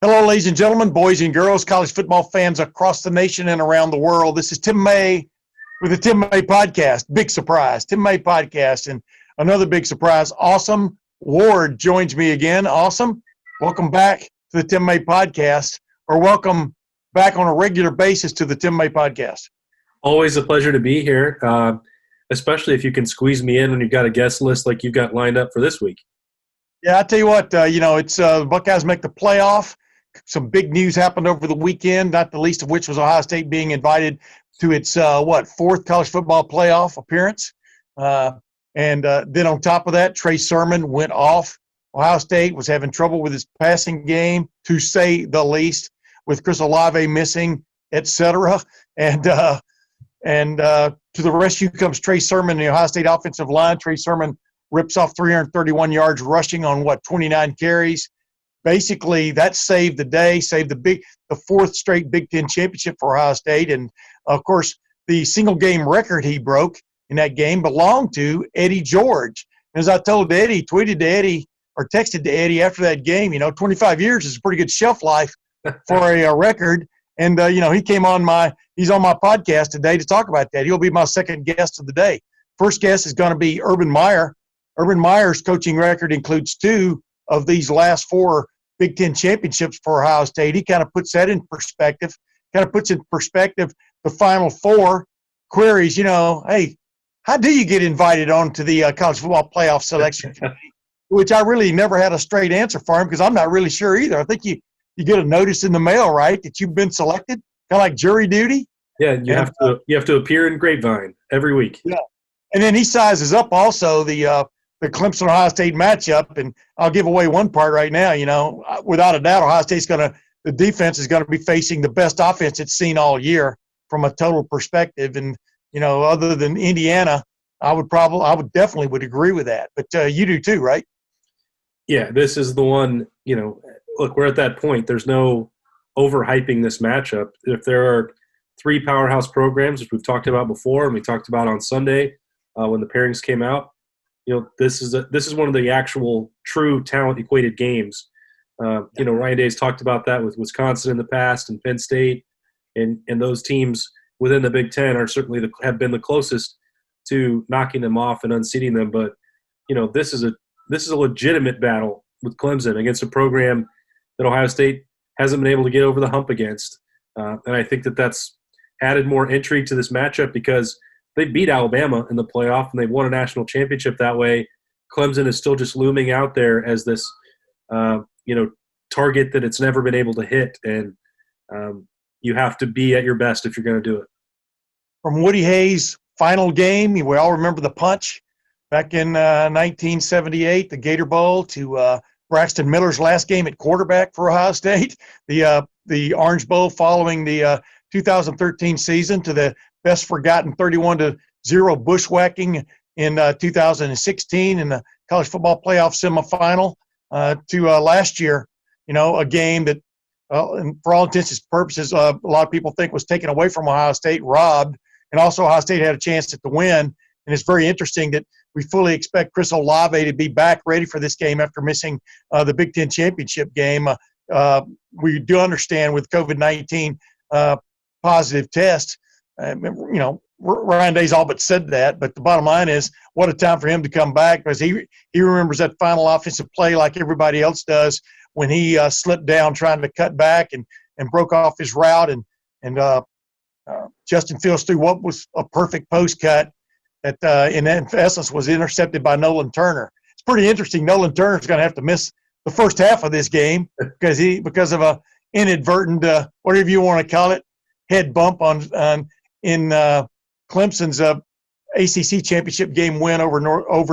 Hello, ladies and gentlemen, boys and girls, college football fans across the nation and around the world. This is Tim May with the Tim May Podcast. Big surprise, Tim May Podcast. And another big surprise, Awesome Ward joins me again. Awesome, welcome back to the Tim May Podcast, or welcome back on a regular basis to the Tim May Podcast. Always a pleasure to be here, especially if you can squeeze me in when you've got a guest list like you've got lined up for this week. Yeah, I tell you what, it's the Buckeyes make the playoff. Some big news happened over the weekend, not the least of which was Ohio State being invited to its, fourth college football playoff appearance. And then on top of that, Trey Sermon went off. Ohio State was having trouble with his passing game, to say the least, with Chris Olave missing, et cetera. And to the rescue comes Trey Sermon, the Ohio State offensive line. Trey Sermon rips off 331 yards rushing on, 29 carries. Basically, that saved the day, saved the fourth straight Big Ten championship for Ohio State. And, of course, the single-game record he broke in that game belonged to Eddie George. As I told Eddie, tweeted to Eddie, or texted to Eddie after that game, 25 years is a pretty good shelf life for a record. And, he came on he's on my podcast today to talk about that. He'll be my second guest of the day. First guest is going to be Urban Meyer. Urban Meyer's coaching record includes two of these last four Big Ten championships for Ohio State. He kind of puts that in perspective, the Final Four queries, hey, how do you get invited on to the college football playoff selection committee? Which I really never had a straight answer for him because I'm not really sure either. I think you get a notice in the mail, right, that you've been selected, kind of like jury duty. Yeah, you have to appear in Grapevine every week. Yeah, and then he sizes up also the Clemson-Ohio State matchup, and I'll give away one part right now. Without a doubt, Ohio State's the defense is going to be facing the best offense it's seen all year from a total perspective. And, other than Indiana, I would definitely would agree with that. But you do too, right? Yeah, this is the one, look, we're at that point. There's no overhyping this matchup. If there are three powerhouse programs, which we've talked about before, and we talked about on Sunday when the pairings came out, this is one of the actual true talent equated games. Ryan Day's talked about that with Wisconsin in the past and Penn State, and those teams within the Big Ten are certainly have been the closest to knocking them off and unseating them. But this is a legitimate battle with Clemson against a program that Ohio State hasn't been able to get over the hump against, and I think that's added more intrigue to this matchup because they beat Alabama in the playoff, and they've won a national championship that way. Clemson is still just looming out there as this, target that it's never been able to hit, and you have to be at your best if you're going to do it. From Woody Hayes' final game, we all remember the punch back in 1978, the Gator Bowl, to Braxton Miller's last game at quarterback for Ohio State, the Orange Bowl following the 2013 season, to the best forgotten 31-0 bushwhacking in 2016 in the college football playoff semifinal, to last year, a game that, and for all intents and purposes, a lot of people think was taken away from Ohio State, robbed, and also Ohio State had a chance at the win. And it's very interesting that we fully expect Chris Olave to be back ready for this game after missing the Big Ten championship game. We do understand with COVID-19 positive test, Ryan Day's all but said that, but the bottom line is what a time for him to come back, because he remembers that final offensive play like everybody else does when he slipped down trying to cut back and broke off his route, and Justin Fields threw what was a perfect post cut that in essence was intercepted by Nolan Turner. It's pretty interesting. Nolan Turner's going to have to miss the first half of this game because of a inadvertent whatever you want to call it, head bump in Clemson's ACC championship game win over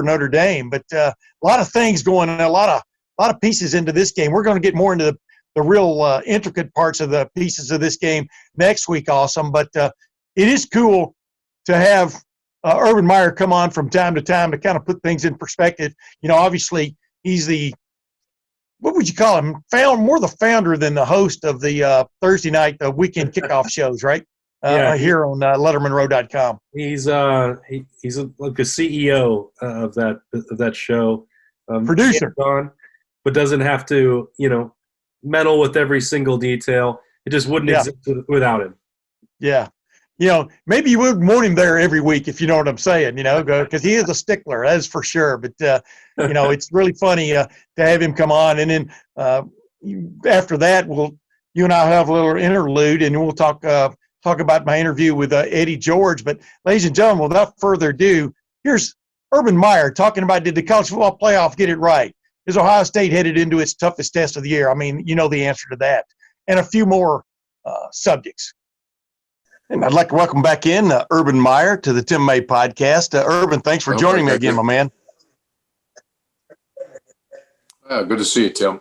Notre Dame. But a lot of things going on, a lot of pieces into this game. We're going to get more into the real intricate parts of the pieces of this game next week, Awesome. But it is cool to have Urban Meyer come on from time to time to kind of put things in perspective. Obviously he's what would you call him? More the founder than the host of the Thursday night weekend kickoff shows, right? Here on LettermenRow.com. He's like the CEO of that show, producer, but doesn't have to meddle with every single detail. It just wouldn't exist without him. Yeah. Maybe you would want him there every week, if you know what I'm saying, because he is a stickler, that's for sure. But, it's really funny to have him come on. And then after that, you and I will have a little interlude, and we'll talk about my interview with Eddie George. But, ladies and gentlemen, without further ado, here's Urban Meyer talking about, did the college football playoff get it right? Is Ohio State headed into its toughest test of the year? I mean, you know the answer to that. And a few more subjects. And I'd like to welcome back in Urban Meyer to the Tim May podcast. Urban, thanks for joining me again, my man. Good to see you, Tim.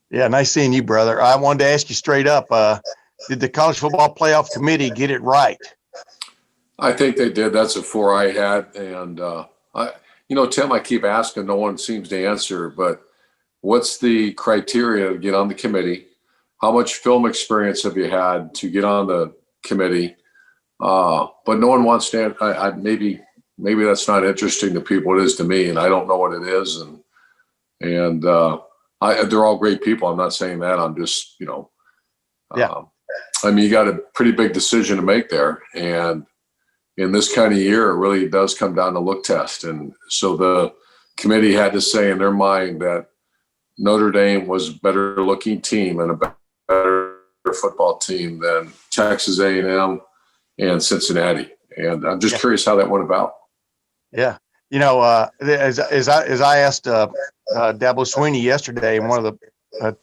Yeah, nice seeing you, brother. I wanted to ask you straight up, did the College Football Playoff Committee get it right? I think they did. That's a 4 I had. And, Tim, I keep asking, no one seems to answer, but what's the criteria to get on the committee? How much film experience have you had to get on the committee? But no one wants to. Maybe that's not interesting to people. It is to me, and I don't know what it is. And they're all great people. I'm not saying that. I'm just, you got a pretty big decision to make there, and in this kind of year, it really does come down to look test. And so the committee had to say in their mind that Notre Dame was a better looking team and a better football team than Texas A&M and Cincinnati. And I'm just curious how that went about. Yeah. As I asked Dabo Sweeney yesterday in one of the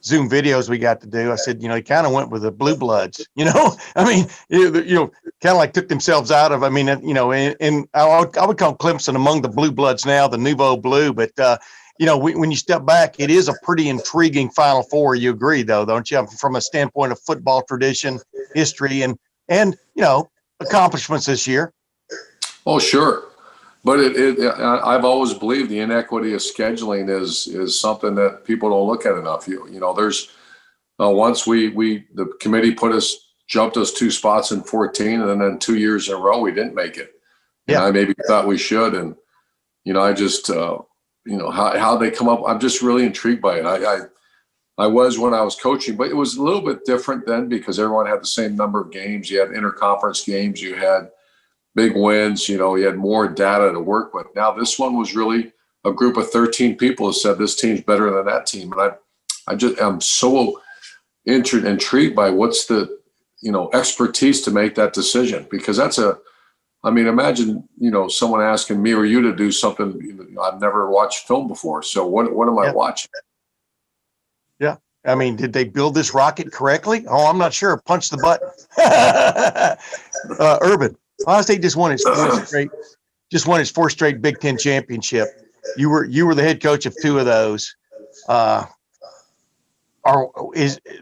Zoom videos we got to do, I said, he kind of went with the blue bloods, kind of like took themselves out of, and I would call Clemson among the blue bloods now, the nouveau blue, but when you step back, it is a pretty intriguing Final Four. You agree, though, don't you? From a standpoint of football tradition, history, and accomplishments this year. Oh, sure. But I've always believed the inequity of scheduling is something that people don't look at enough. There's once the committee jumped us 2 spots in 14, and then 2 years in a row we didn't make it. Yeah. And I maybe thought we should, and I just how they come up. I'm just really intrigued by it. I was when I was coaching, but it was a little bit different then because everyone had the same number of games. You had interconference games, you had big wins, you had more data to work with. Now this one was really a group of 13 people who said this team's better than that team. And I'm so intrigued by what's the, expertise to make that decision, because imagine, someone asking me or you to do something I've never watched film before. So what am I watching? Yeah. Did they build this rocket correctly? Oh, I'm not sure. Punch the button. Urban, Ohio State just won its fourth straight Big Ten championship. You were the head coach of 2 of those.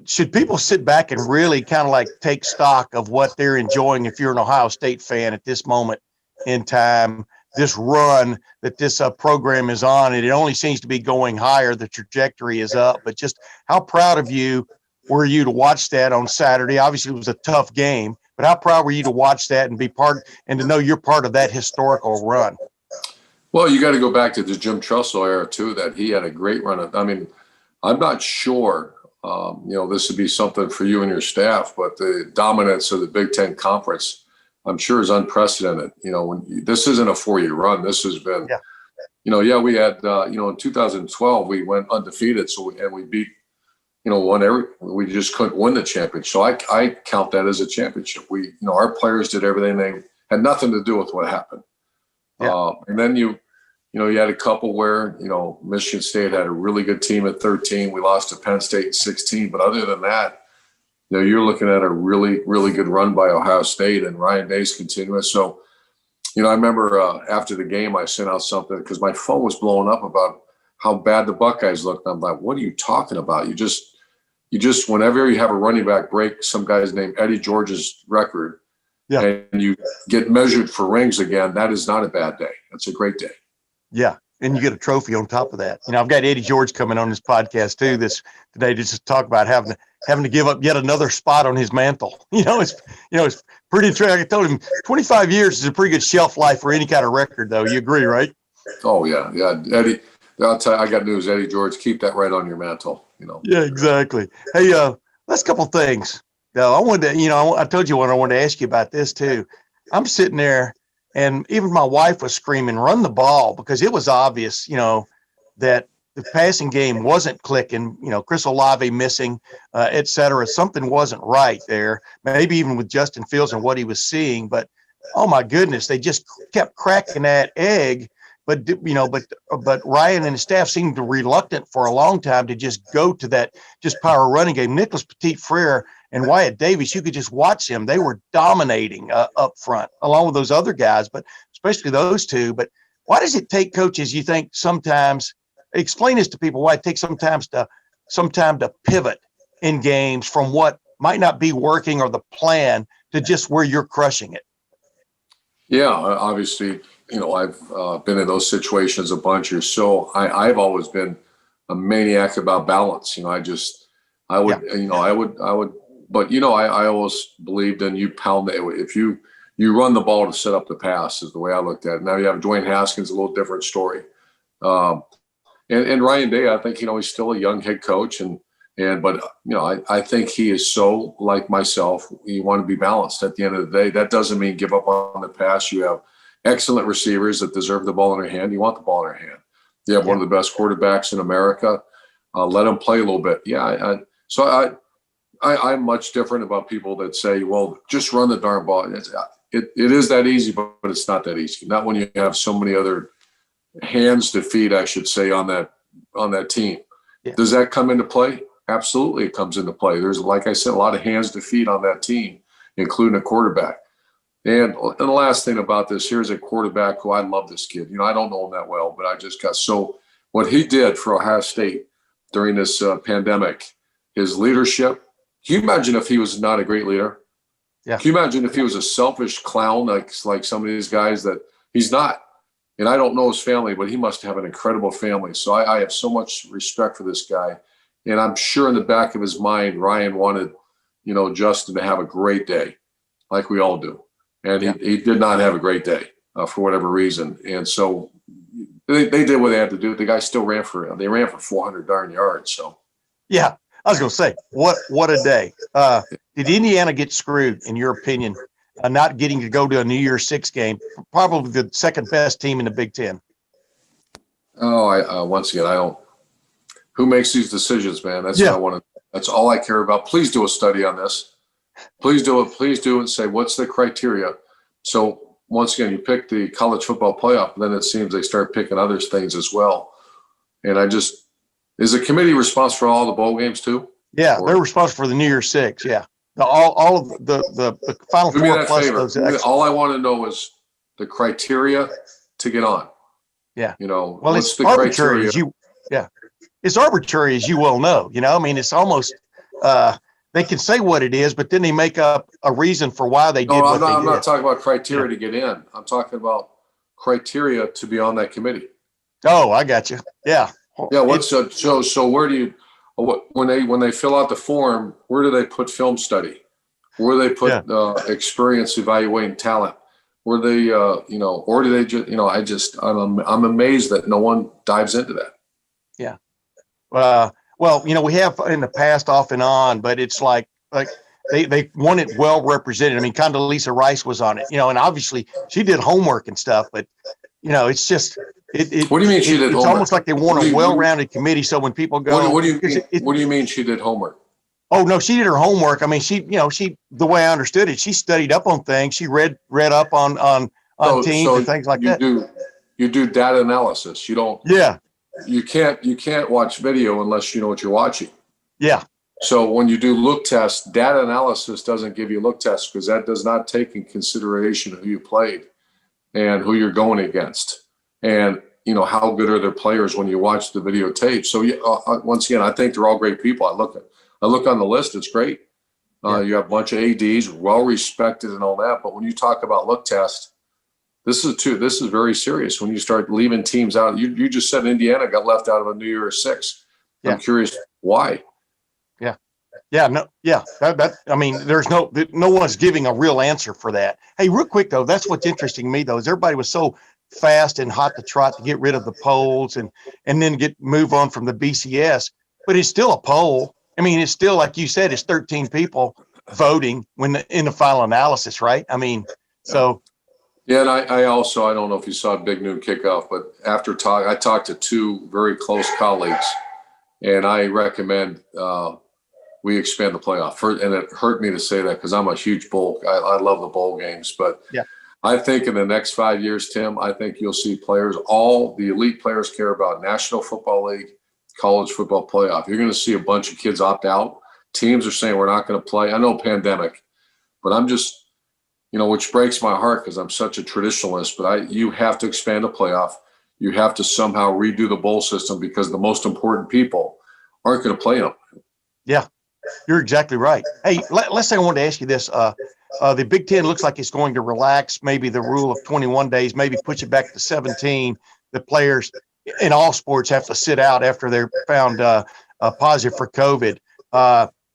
Should people sit back and really kind of like take stock of what they're enjoying if you're an Ohio State fan at this moment in time, this run that this program is on, and it only seems to be going higher. The trajectory is up, but just how proud of you were you to watch that on Saturday? Obviously, it was a tough game, but how proud were you to watch that and be part and to know you're part of that historical run? Well, you got to go back to the Jim Tressel era too. That he had a great run. I'm not sure. This would be something for you and your staff, but the dominance of the Big Ten Conference, I'm sure, is unprecedented. This isn't a 4-year run. This has been, we had, in 2012 we went undefeated, we beat, we just couldn't win the championship. So I count that as a championship. Our players did everything. They had nothing to do with what happened. Yeah. And then you had a couple where, Michigan State had a really good team at 13. We lost to Penn State in 16. But other than that, you're looking at a really, really good run by Ohio State and Ryan Day's continuous. So, I remember after the game, I sent out something because my phone was blowing up about how bad the Buckeyes looked. And I'm like, what are you talking about? You just, whenever you have a running back break some guy's name, Eddie George's record, and you get measured for rings again, that is not a bad day. That's a great day. Yeah. And you get a trophy on top of that. I've got Eddie George coming on this podcast too today to just talk about having to give up yet another spot on his mantle. It's pretty interesting. I told him 25 years is a pretty good shelf life for any kind of record, though. You agree, right? Oh yeah. Yeah. I'll tell you, I got news, Eddie George. Keep that right on your mantle. Yeah, exactly. Hey, last couple things. I wanted to, I told you what I wanted to ask you about this too. I'm sitting there, and even my wife was screaming, "Run the ball," because it was obvious, that the passing game wasn't clicking. Chris Olave missing, et cetera. Something wasn't right there. Maybe even with Justin Fields and what he was seeing, but oh my goodness, they just kept cracking that egg. But Ryan and his staff seemed reluctant for a long time to just go to that just power running game. Nicholas Petit-Frere and Wyatt Davis, you could just watch them. They were dominating up front, along with those other guys, but especially those two. But why does it take coaches, you think, sometimes – explain this to people, why it takes some time to pivot in games from what might not be working or the plan to just where you're crushing it? Yeah, obviously – I've been in those situations a bunch or so. I've always been a maniac about balance. I always believed in you pound it. If you run the ball to set up the pass is the way I looked at it. Now you have Dwayne Haskins, a little different story. And Ryan Day, I think, he's still a young head coach but I think he is so like myself. You want to be balanced at the end of the day. That doesn't mean give up on the pass. You have excellent receivers that deserve the ball in their hand. You want the ball in their hand. You have one of the best quarterbacks in America. Let them play a little bit. Yeah. I'm much different about people that say, well, just run the darn ball. It is that easy, but it's not that easy. Not when you have so many other hands to feed, I should say, on that team. Yeah. Does that come into play? Absolutely, it comes into play. There's, like I said, a lot of hands to feed on that team, including a quarterback. And the last thing about this, here's a quarterback who I love this kid. I don't know him that well, but I just got what he did for Ohio State during this pandemic, his leadership. Can you imagine if he was not a great leader? Yeah. Can you imagine if he was a selfish clown like some of these guys that he's not? And I don't know his family, but he must have an incredible family. So I have so much respect for this guy. And I'm sure in the back of his mind, Ryan wanted, Justin to have a great day, like we all do. And he did not have a great day for whatever reason. And so they did what they had to do. The guy still ran for 400 darn yards. So, yeah, I was going to say, what a day. Did Indiana get screwed, in your opinion, not getting to go to a New Year's Six game? Probably the second best team in the Big Ten. Oh, once again, I don't. Who makes these decisions, man? That's what I want to. That's all I care about. Please do a study on this. Please do it. Please do it and say, what's the criteria? So once again, you pick the college football playoff, and then it seems they start picking other things as well. And is the committee responsible for all the bowl games too? Yeah, they're responsible for the New Year's Six. Yeah, all of the Final Four. Do me that favor. All I want to know is the criteria to get on. Yeah. Well, it's arbitrary it's arbitrary, as you well know. It's almost they can say what it is, but then they make up a reason for why they did what they did. I'm not talking about criteria to get in. I'm talking about criteria to be on that committee. Oh, I got you. Yeah. Yeah. So where do you when they fill out the form? Where do they put film study? Where do they put experience evaluating talent? Where they or do they just I'm amazed that no one dives into that. Yeah. Well, we have in the past off and on, but it's like they want it well represented. I mean, Condoleezza Rice was on it, and obviously she did homework and stuff, but it's just what do you mean she did homework? It's almost like they want a well-rounded committee. So when people go, what do you mean she did homework? Oh no, she did her homework. I mean, she the way I understood it, she studied up on things. She read up on teams and things like that. You do data analysis. You don't. Yeah. You can't watch video unless you know what you're watching. Yeah. So when you do look tests, data analysis doesn't give you look tests because that does not take in consideration who you played and who you're going against and how good are their players when you watch the videotape. So once again, I think they're all great people. I look on the list, it's great. You have a bunch of ADs, well respected and all that. But when you talk about look tests, this is very serious. When you start leaving teams out, you just said Indiana got left out of a New Year's Six. Yeah. I'm curious why. Yeah. Yeah. No. Yeah. I mean, there's no one's giving a real answer for that. Hey, real quick though, that's what's interesting to me though, is everybody was so fast and hot to trot to get rid of the polls and then move on from the BCS. But it's still a poll. I mean, it's still, like you said, it's 13 people voting in the final analysis, right? I mean, so. Yeah, and I also, I don't know if you saw Big Noon Kickoff, but I talked to two very close colleagues, and I recommend we expand the playoff. And it hurt me to say that because I'm a huge bowl. I love the bowl games, but yeah. I think in the next 5 years, Tim, I think you'll see players, all the elite players care about National Football League, college football playoff. You're going to see a bunch of kids opt out. Teams are saying we're not going to play. I know pandemic, but I'm just, which breaks my heart because I'm such a traditionalist, but you have to expand the playoff. You have to somehow redo the bowl system because the most important people aren't going to play them. Yeah, you're exactly right. Hey, let's say I wanted to ask you this. The Big Ten looks like it's going to relax maybe the rule of 21 days, maybe push it back to 17. The players in all sports have to sit out after they're found positive for COVID.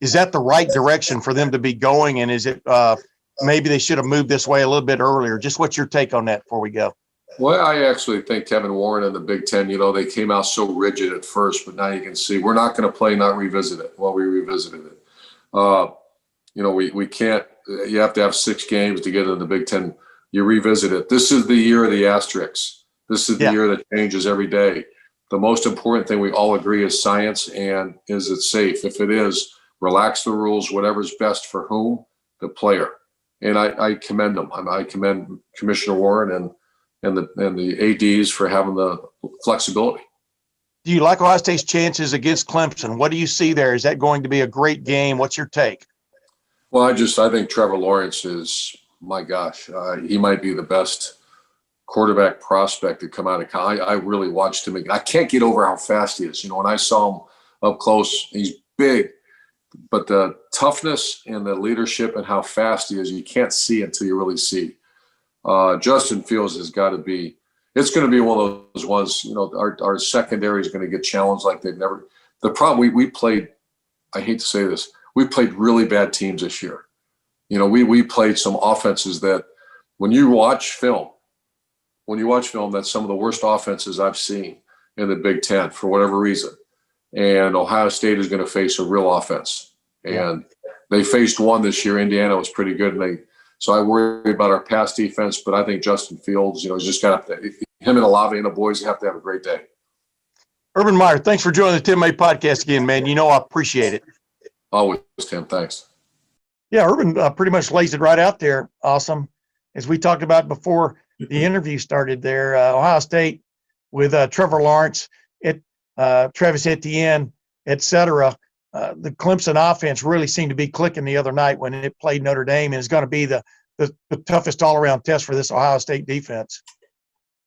Is that the right direction for them to be going? And is it maybe they should have moved this way a little bit earlier? Just what's your take on that before we go? Well, I actually think Kevin Warren and the Big Ten, they came out so rigid at first, but now you can see we're not going to play, not revisit it. Well, we revisited it. We can't, you have to have 6 games to get into the Big Ten. You revisit it. This is the year of the asterisks. This is the year that changes every day. The most important thing we all agree is science, and is it safe? If it is, relax the rules, whatever's best for whom? The player. And I commend them. I commend Commissioner Warren and the ADs for having the flexibility. Do you like Ohio State's chances against Clemson? What do you see there? Is that going to be a great game? What's your take? Well, I think Trevor Lawrence is, my gosh, he might be the best quarterback prospect to come out of college. I really watched him. I can't get over how fast he is. When I saw him up close, he's big. But the toughness and the leadership and how fast he is, you can't see until you really see. Justin Fields has got to be – it's going to be one of those ones, our secondary is going to get challenged like they've never – the problem we played – I hate to say this – we played really bad teams this year. We played some offenses that when you watch film, that's some of the worst offenses I've seen in the Big Ten for whatever reason. And Ohio State is going to face a real offense. And they faced one this year. Indiana was pretty good. So I worry about our pass defense, but I think Justin Fields, he's just got to – him and Olave and the boys have to have a great day. Urban Meyer, thanks for joining the Tim May podcast again, man. I appreciate it. Always, Tim. Thanks. Yeah, Urban pretty much lays it right out there. Awesome. As we talked about before the interview started there, Ohio State with Trevor Lawrence, Travis Etienne, et cetera. The Clemson offense really seemed to be clicking the other night when it played Notre Dame, and is going to be the toughest all-around test for this Ohio State defense.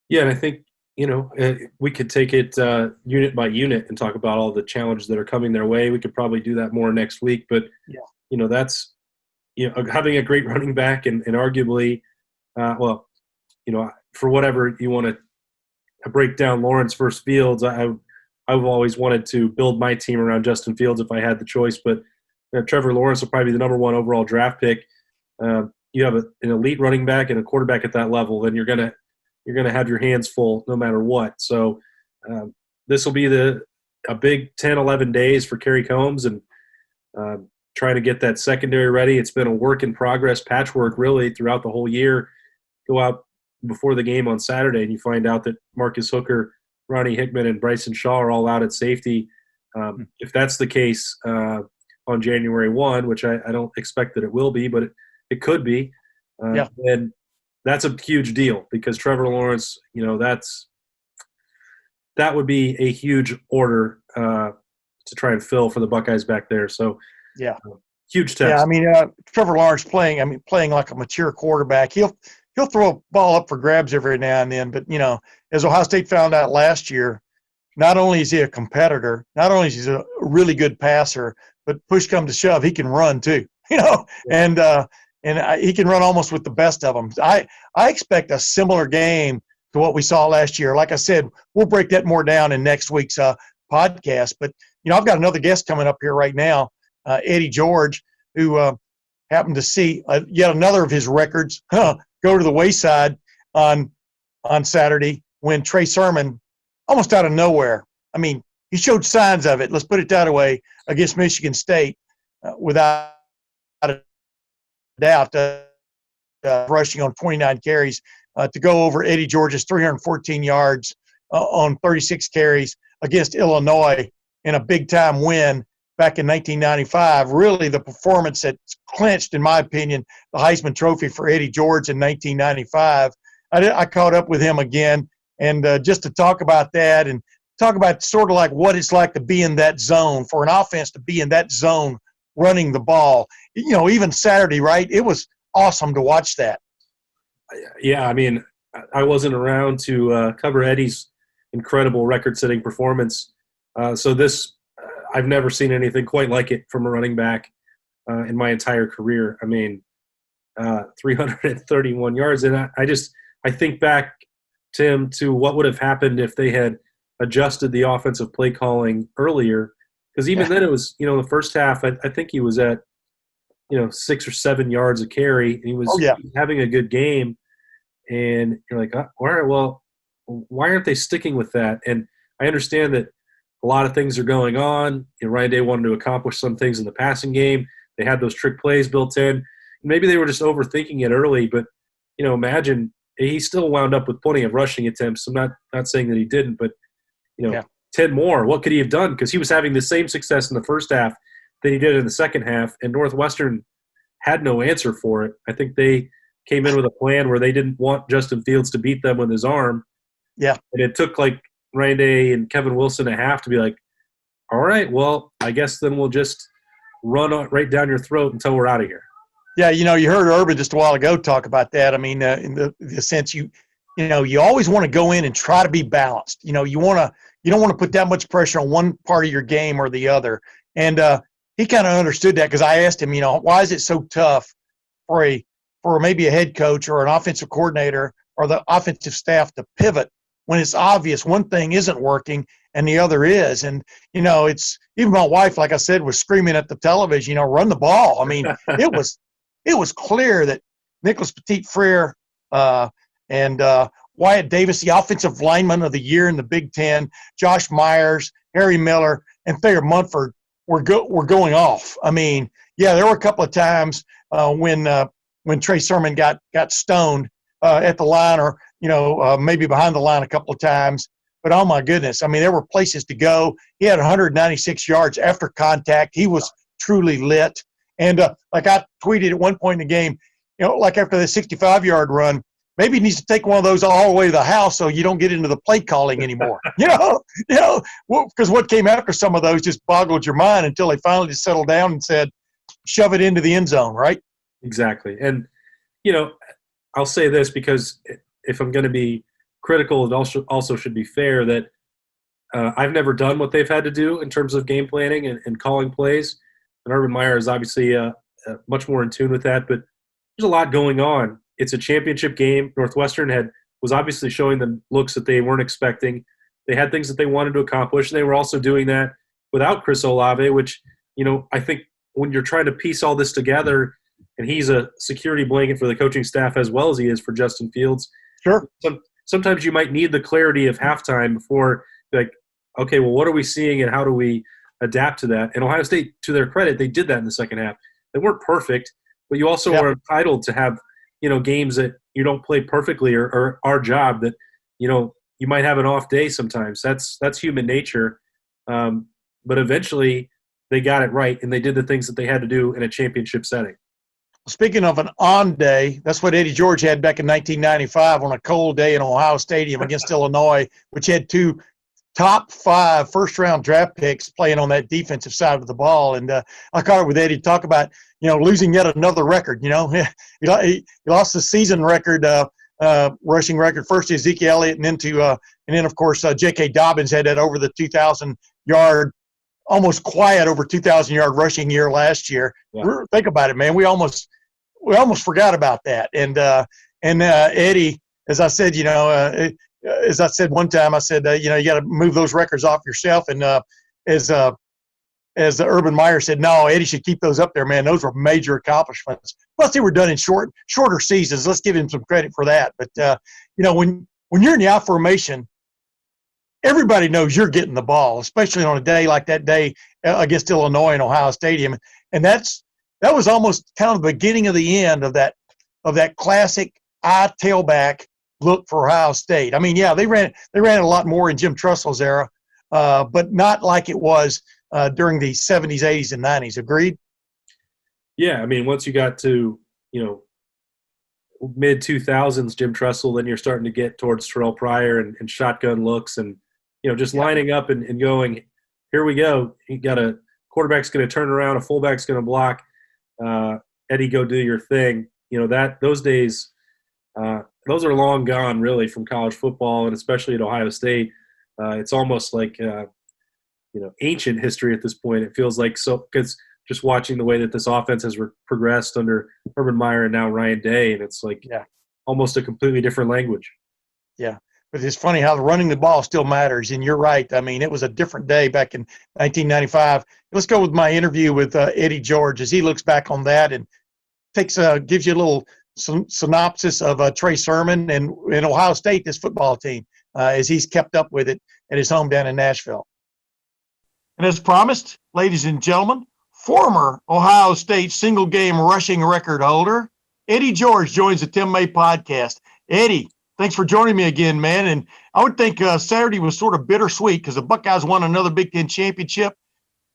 Yeah, and I think, we could take it unit by unit and talk about all the challenges that are coming their way. We could probably do that more next week, but that's having a great running back and arguably, for whatever you want to break down Lawrence versus Fields, I've always wanted to build my team around Justin Fields if I had the choice, but Trevor Lawrence will probably be the number 1 overall draft pick. You have an elite running back and a quarterback at that level, then you're going to have your hands full no matter what. So this will be a big 10, 11 days for Kerry Combs and trying to get that secondary ready. It's been a work in progress, patchwork really throughout the whole year. Go out before the game on Saturday and you find out that Marcus Hooker, Ronnie Hickman, and Bryson Shaw are all out at safety. If that's the case on January 1, which I don't expect that it will be, but it could be, then that's a huge deal because Trevor Lawrence, that would be a huge order to try and fill for the Buckeyes back there. So, huge test. Yeah, I mean, Trevor Lawrence playing like a mature quarterback. He'll throw a ball up for grabs every now and then, but as Ohio State found out last year, not only is he a competitor, not only is he a really good passer, but push come to shove, he can run too. And he can run almost with the best of them. I expect a similar game to what we saw last year. Like I said, we'll break that more down in next week's podcast. But, I've got another guest coming up here right now, Eddie George, who happened to see yet another of his records go to the wayside on on Saturday when Trey Sermon, almost out of nowhere, I mean, he showed signs of it, let's put it that way, against Michigan State without a doubt, rushing on 29 carries to go over Eddie George's 314 yards on 36 carries against Illinois in a big-time win back in 1995. Really the performance that clinched, in my opinion, the Heisman Trophy for Eddie George in 1995. I caught up with him again, and just to talk about that and talk about sort of like what it's like to be in that zone, for an offense to be in that zone running the ball. You know, even Saturday, right? It was awesome to watch that. Yeah, I mean, I wasn't around to cover Eddie's incredible record-setting performance. So this, I've never seen anything quite like it from a running back in my entire career. I mean, 331 yards. And I think back, Tim, to what would have happened if they had adjusted the offensive play calling earlier. Because even then it was, the first half, I think he was at, 6 or 7 yards a carry. He was having a good game. And you're like, all right, well, why aren't they sticking with that? And I understand that a lot of things are going on. Ryan Day wanted to accomplish some things in the passing game. They had those trick plays built in. Maybe they were just overthinking it early, but, imagine he still wound up with plenty of rushing attempts. I'm not saying that he didn't, but, 10 more. What could he have done? Because he was having the same success in the first half that he did in the second half, and Northwestern had no answer for it. I think they came in with a plan where they didn't want Justin Fields to beat them with his arm. Yeah. And it took like Ryan Day and Kevin Wilson a half to be like, all right, well, I guess then we'll just run right down your throat until we're out of here. Yeah, you heard Urban just a while ago talk about that. I mean, in the sense you always want to go in and try to be balanced. You don't want to put that much pressure on one part of your game or the other. And he kind of understood that, because I asked him, why is it so tough for maybe a head coach or an offensive coordinator or the offensive staff to pivot when it's obvious one thing isn't working and the other is. And, it's even my wife, like I said, was screaming at the television, run the ball. I mean, it was clear that Nicholas Petit-Frere and Wyatt Davis, the offensive lineman of the year in the Big Ten, Josh Myers, Harry Miller, and Thayer Munford were going off. I mean, yeah, there were a couple of times when Trey Sermon got stoned at the line, or maybe behind the line a couple of times. But oh my goodness, I mean, there were places to go. He had 196 yards after contact. He was truly lit. And like I tweeted at one point in the game, like after the 65-yard run, maybe he needs to take one of those all the way to the house so you don't get into the play calling anymore. Because what came after some of those just boggled your mind until they finally just settled down and said, shove it into the end zone, right? Exactly. And, I'll say this, because if I'm going to be critical, it also should be fair that I've never done what they've had to do in terms of game planning and calling plays. And Urban Meyer is obviously much more in tune with that, but there's a lot going on. It's a championship game. Northwestern was obviously showing them looks that they weren't expecting. They had things that they wanted to accomplish, and they were also doing that without Chris Olave, which, I think when you're trying to piece all this together, and he's a security blanket for the coaching staff as well as he is for Justin Fields. Sure. Sometimes you might need the clarity of halftime before, like, okay, well, what are we seeing and how do we adapt to that? And Ohio State, to their credit, they did that in the second half. They weren't perfect, but you also are entitled to have, games that you don't play perfectly, or our job that, you might have an off day sometimes. That's human nature. But eventually they got it right, and they did the things that they had to do in a championship setting. Speaking of an on day, that's what Eddie George had back in 1995 on a cold day in Ohio Stadium against Illinois, which had two top 5 first-round draft picks playing on that defensive side of the ball. And I caught it with Eddie to talk about, losing yet another record. He lost the season record, rushing record, first to Ezekiel Elliott, and then of course J.K. Dobbins had that over the 2,000-yard, almost quiet over 2,000-yard rushing year last year. Yeah. Think about it, man. We almost forgot about that. And Eddie, as I said, as I said one time, I said, you got to move those records off yourself. And as Urban Meyer said, no, Eddie should keep those up there, man. Those were major accomplishments. Plus, they were done in shorter seasons. Let's give him some credit for that. But when when you're in the I formation, everybody knows you're getting the ball, especially on a day like that day against Illinois in Ohio Stadium. And that was almost kind of the beginning of the end of that classic I tailback look for Ohio State. I mean, yeah, they ran it a lot more in Jim Tressell's era, but not like it was during the 70s, 80s, and 90s. Agreed? Yeah, I mean, once you got to, mid 2000s Jim Tressel, then you're starting to get towards Terrell Pryor and shotgun looks and, just lining up and going, here we go. You got a quarterback's going to turn around, a fullback's going to block. Eddie, go do your thing. Those days, those are long gone really from college football, and especially at Ohio State. It's almost like, ancient history at this point. It feels like so, because just watching the way that this offense has progressed under Urban Meyer and now Ryan Day, and it's like almost a completely different language. Yeah, but it's funny how running the ball still matters, and you're right. I mean, it was a different day back in 1995. Let's go with my interview with Eddie George as he looks back on that and gives you a little synopsis of Trey Sermon and Ohio State, this football team, as he's kept up with it at his home down in Nashville. And as promised, ladies and gentlemen, former Ohio State single-game rushing record holder, Eddie George joins the Tim May podcast. Eddie, thanks for joining me again, man. And I would think Saturday was sort of bittersweet because the Buckeyes won another Big Ten championship.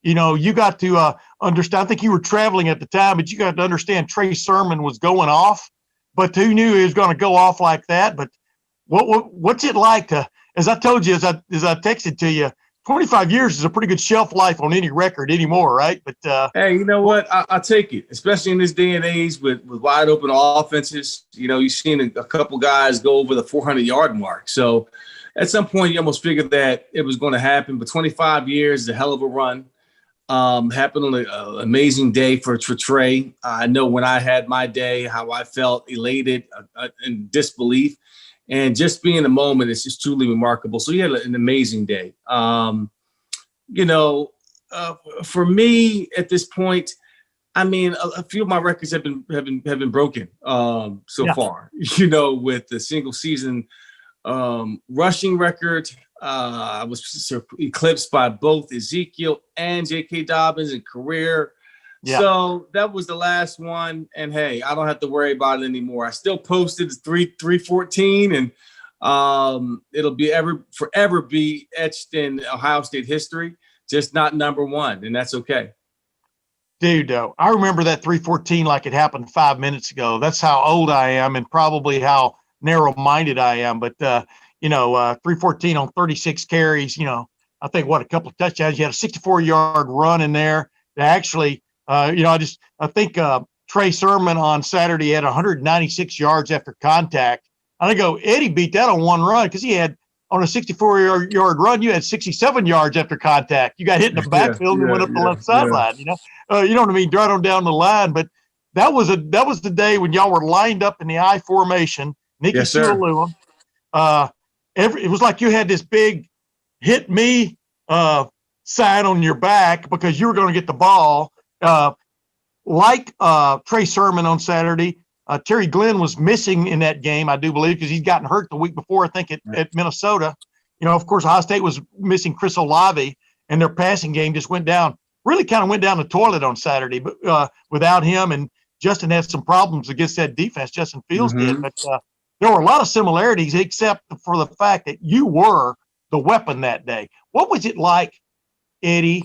You got to understand, I think you were traveling at the time, but you got to understand Trey Sermon was going off, but who knew he was going to go off like that? But what's it like to, as I told you, as I texted to you, 25 years is a pretty good shelf life on any record anymore, right? But hey, you know what? I'll take it, especially in this day and age with wide open offenses. You've seen a couple guys go over the 400-yard mark. So at some point, you almost figured that it was going to happen. But 25 years is a hell of a run. Happened on an amazing day for Trey. I know when I had my day, how I felt elated and disbelief. And just being in the moment is just truly remarkable. So he had an amazing day. For me at this point, I mean, a few of my records have been broken far. With the single season rushing record, I was eclipsed by both Ezekiel and J.K. Dobbins in career. Yeah. So that was the last one, and hey, I don't have to worry about it anymore. I still posted 314, and it'll forever be etched in Ohio State history, just not number one, and that's okay. Dude, I remember that 314 like it happened 5 minutes ago. That's how old I am, and probably how narrow-minded I am. But 314 on 36 carries. I think a couple of touchdowns. You had a 64-yard run in there. That actually. I think Trey Sermon on Saturday had 196 yards after contact. And I go, Eddie beat that on one run because he had on a 64-yard run, you had 67 yards after contact. You got hit in the backfield and went up the left sideline. You know what I mean? Right on down the line. But that was the day when y'all were lined up in the I formation. Nikki Sualua. It was like you had this big hit me sign on your back because you were going to get the ball. Like Trey Sermon on Saturday, Terry Glenn was missing in that game, I do believe, because he's gotten hurt the week before, I think, at Minnesota. Of course, Ohio State was missing Chris Olave, and their passing game just went down the toilet on Saturday. But without him, and Justin had some problems against that defense, Justin Fields did. But there were a lot of similarities, except for the fact that you were the weapon that day. What was it like, Eddie?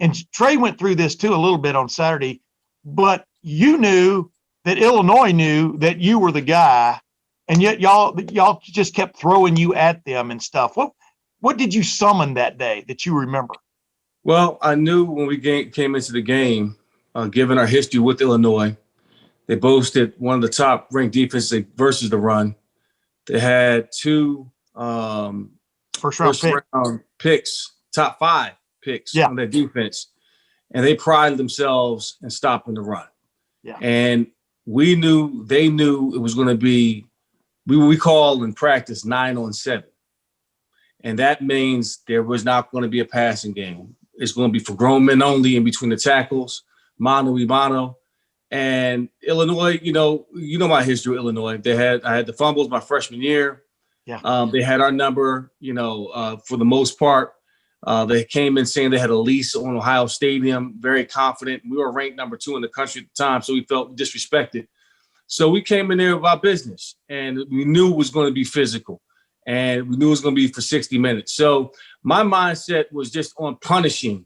And Trey went through this too a little bit on Saturday, but you knew that Illinois knew that you were the guy, and yet y'all just kept throwing you at them and stuff. What did you summon that day that you remember? Well, I knew when we came into the game, given our history with Illinois, they boasted one of the top-ranked defenses versus the run. They had two first-round picks, top 5 picks on their defense, and they prided themselves in stopping the run. Yeah. And they knew it was going to be, we call in practice 9-on-7. And that means there was not going to be a passing game. It's going to be for grown men only in between the tackles, mano-a-mano. And Illinois, you know my history with Illinois. I had the fumbles my freshman year. They had our number, for the most part. They came in saying they had a lease on Ohio Stadium, very confident. We were ranked number 2 in the country at the time, so we felt disrespected. So we came in there with our business, and we knew it was going to be physical, and we knew it was going to be for 60 minutes. So my mindset was just on punishing,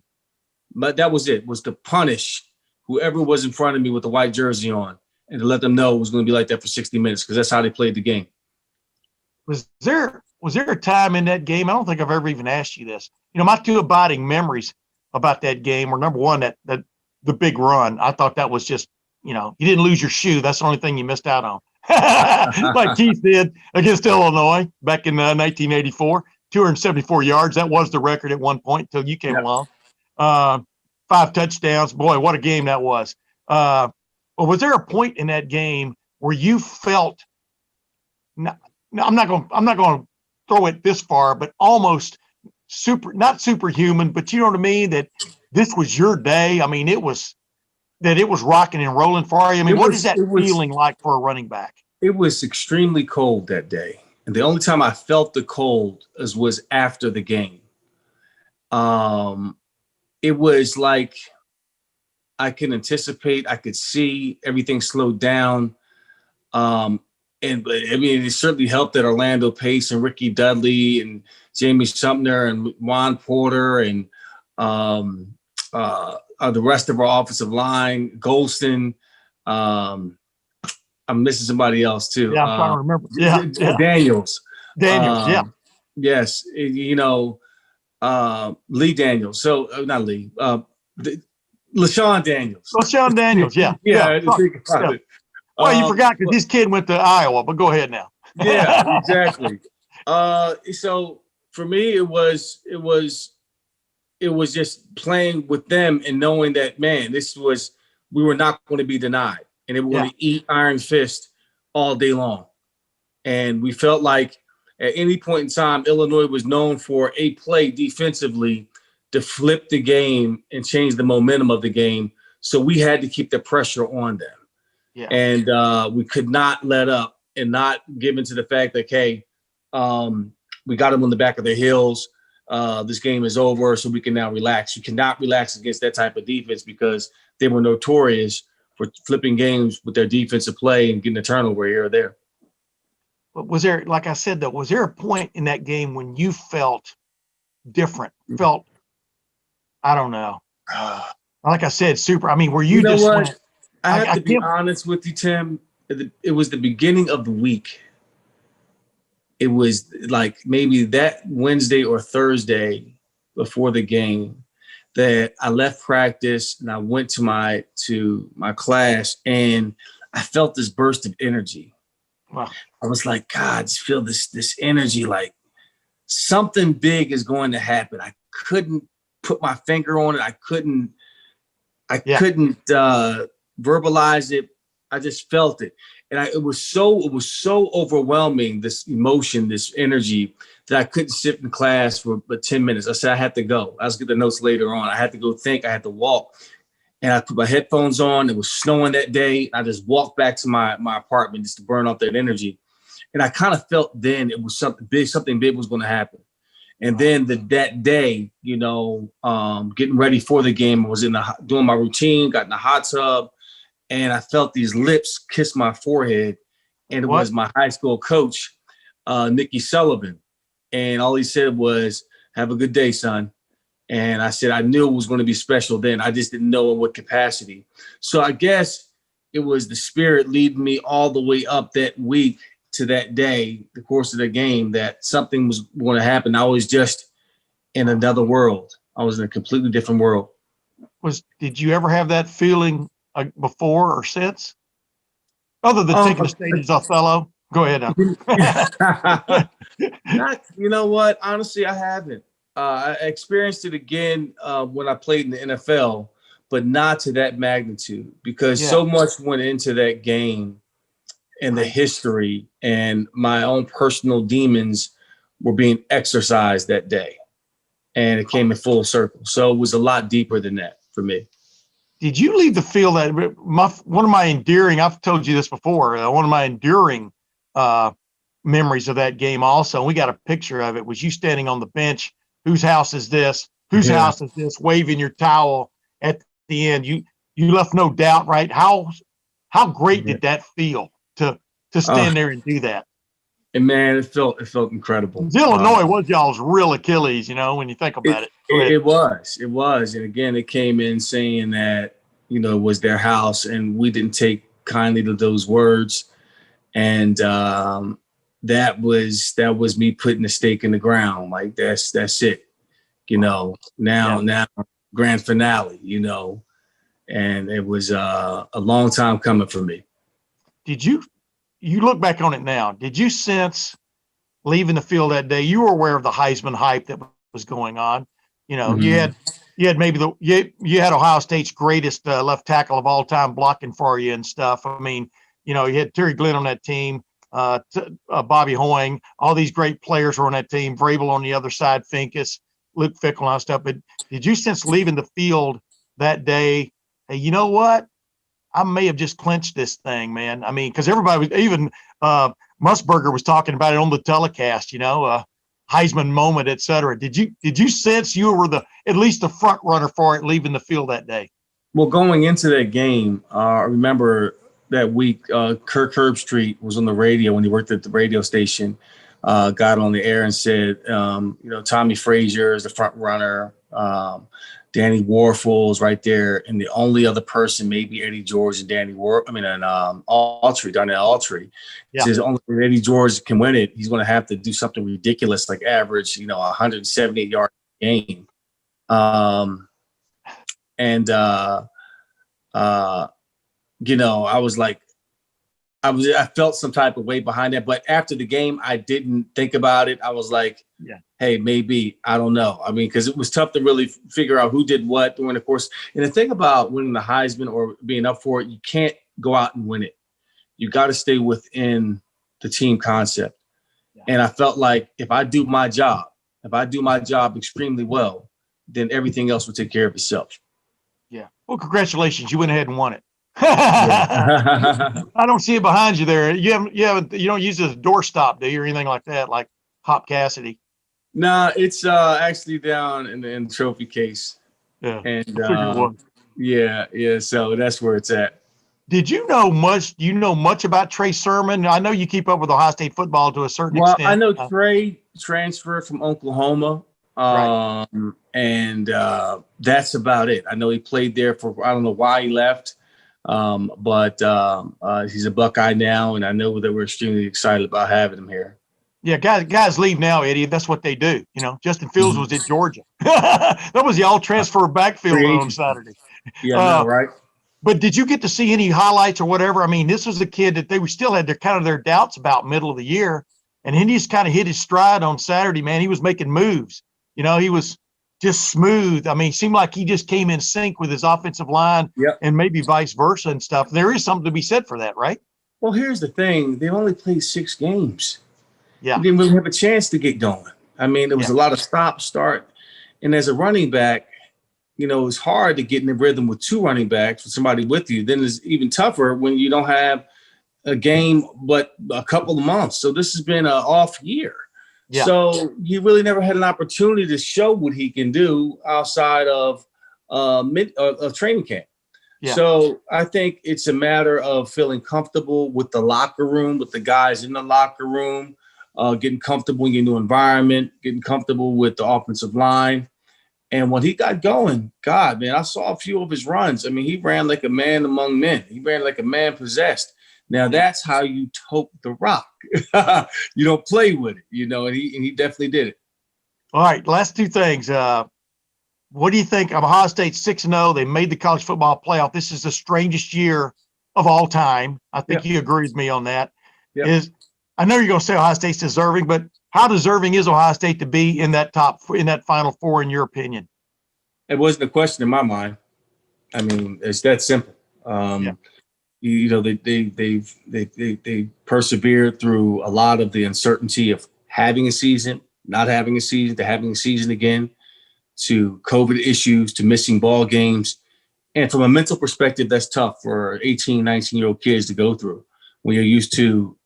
but that was it, was to punish whoever was in front of me with the white jersey on, and to let them know it was going to be like that for 60 minutes, because that's how they played the game. Was there a time in that game? I don't think I've ever even asked you this. My 2 abiding memories about that game were, number one, that the big run. I thought that was just, you didn't lose your shoe. That's the only thing you missed out on. Like Keith did against Illinois back in 1984, 274 yards. That was the record at one point until you came along. 5 touchdowns. Boy, what a game that was. Well, was there a point in that game where you felt, no, I'm not going to throw it this far, but almost not superhuman, but you know what I mean? That this was your day. I mean, it was rocking and rolling for you. I mean, what is that feeling like for a running back? It was extremely cold that day. And the only time I felt the cold was after the game. It was like I could anticipate, I could see everything slowed down. And I mean, it certainly helped that Orlando Pace and Ricky Dudley and Jamie Sumner and Juan Porter and the rest of our offensive line, Golston. I'm missing somebody else too. Yeah, I'm trying to remember. Yeah. Daniels. Yeah. Yes, Lee Daniels. So not Lee. LaShawn Daniels. LaShawn Daniels. Yeah. Yeah. Think about it. Well, you forgot because this kid went to Iowa, but go ahead now. Yeah, exactly. So for me, it was just playing with them and knowing that, man, we were not going to be denied, and they were going to eat iron fist all day long. And we felt like at any point in time, Illinois was known for a play defensively to flip the game and change the momentum of the game. So we had to keep the pressure on them. Yeah. And we could not let up and not give into the fact that, hey, we got them on the back of their heels. This game is over, so we can now relax. You cannot relax against that type of defense because they were notorious for flipping games with their defensive play and getting a turnover here or there. But was there, like I said, though, was there a point in that game when you felt different? Felt, I don't know. Like I said, super. I mean, were you just what? I have to be honest with you, Tim. It was the beginning of the week. It was like maybe that Wednesday or Thursday before the game that I left practice and I went to my class and I felt this burst of energy. Wow. I was like, God, I just feel this energy, like something big is going to happen. I couldn't put my finger on it. I couldn't verbalize it. I just felt it. And it was so overwhelming, this emotion, this energy, that I couldn't sit in class for but 10 minutes. I said, I had to go. I was get the notes later on. I had to go think. I had to walk. And I put my headphones on. It was snowing that day. I just walked back to my apartment just to burn off that energy. And I kind of felt then it was something big was going to happen. And then that day, getting ready for the game, I was doing my routine, got in the hot tub, and I felt these lips kiss my forehead. And it was my high school coach, Nicky Sullivan. And all he said was, "Have a good day, son." And I said, I knew it was going to be special then. I just didn't know in what capacity. So I guess it was the spirit leading me all the way up that week to that day, the course of the game, that something was going to happen. I was just in another world. I was in a completely different world. Did you ever have that feeling before or since? Other than taking the stage as Othello? Go ahead now. You know what? Honestly, I haven't. I experienced it again when I played in the NFL, but not to that magnitude because so much went into that game and the history, and my own personal demons were being exercised that day, and it came in full circle. So it was a lot deeper than that for me. Did you leave the field that one of my endearing, I've told you this before, one of my enduring memories of that game also. And we got a picture of it. Was you standing on the bench? Whose house is this? Whose house is this? Waving your towel at the end. You left no doubt, right? How great did that feel to stand there and do that? And man, it felt incredible. Illinois was y'all's real Achilles, when you think about it. It was. And again, it came in saying that, it was their house, and we didn't take kindly to those words. And that was me putting a stake in the ground. Like that's it. Now grand finale, and it was a long time coming for me. Did you look back on it now? Did you sense leaving the field that day? You were aware of the Heisman hype that was going on. Mm-hmm. You had maybe you had Ohio State's greatest left tackle of all time blocking for you and stuff. I mean, you had Terry Glenn on that team, Bobby Hoying, all these great players were on that team. Vrabel on the other side, Finkus, Luke Fickell, and all that stuff. But did you sense leaving the field that day, hey, you know what? I may have just clinched this thing, man. I mean, because everybody was, even Musburger was talking about it on the telecast, Heisman moment, et cetera. Did you sense you were at least the front runner for it leaving the field that day? Well, going into that game, I remember that week, Kirk Herbstreit was on the radio when he worked at the radio station, got on the air and said, Tommy Frazier is the front runner. Danny Warfel right there, and the only other person, maybe Eddie George and Darnell Autry. Yeah. Says only if Eddie George can win it, he's going to have to do something ridiculous, like average, 178-yard game. I was like, I felt some type of way behind that, but after the game, I didn't think about it. I was like, hey, maybe, I don't know. I mean, because it was tough to really figure out who did what during the course. And the thing about winning the Heisman or being up for it, you can't go out and win it. You got to stay within the team concept. Yeah. And I felt like if I do my job extremely well, then everything else will take care of itself. Yeah. Well, congratulations. You went ahead and won it. I don't see it behind you there. You don't use it as a doorstop, do you, or anything like that, like Hop Cassidy? No, it's actually down in the trophy case. Yeah. And yeah. So that's where it's at. Did you know much? Do you know much about Trey Sermon? I know you keep up with Ohio State football to a certain extent. Well, I know Trey transferred from Oklahoma. Right. And that's about it. I know he played there for, I don't know why he left. But he's a Buckeye now, and I know that we're extremely excited about having him here. Yeah, guys leave now, Eddie. That's what they do. Justin Fields was at Georgia. That was the all transfer backfield on Saturday. Yeah, right. But did you get to see any highlights or whatever? I mean, this was a kid that they still had their doubts about middle of the year, and he just kind of hit his stride on Saturday. Man, he was making moves. He was just smooth. I mean, it seemed like he just came in sync with his offensive line, and maybe vice versa and stuff. There is something to be said for that, right? Well, here's the thing. They only played 6 games. Yeah. They didn't really have a chance to get going. I mean, there was a lot of stop, start. And as a running back, it's hard to get in the rhythm with 2 running backs with somebody with you. Then it's even tougher when you don't have a game but a couple of months. So this has been an off year. Yeah. So he really never had an opportunity to show what he can do outside of training camp. Yeah. So I think it's a matter of feeling comfortable with the locker room, with the guys in the locker room, getting comfortable in your new environment, getting comfortable with the offensive line. And when he got going, God, man, I saw a few of his runs. I mean, he ran like a man among men. He ran like a man possessed. Now that's how you tote the rock. You don't play with it, and he definitely did it. All right, last 2 things. What do you think of Ohio State 6-0? They made the college football playoff. This is the strangest year of all time. I think you agree with me on that. Yeah. I know you're going to say Ohio State's deserving, but how deserving is Ohio State to be in that Final Four, in your opinion? It wasn't a question in my mind. I mean, it's that simple. They persevered through a lot of the uncertainty of having a season, not having a season, to having a season again, to COVID issues, to missing ball games. And from a mental perspective, that's tough for 18, 19-year-old kids to go through when you're used to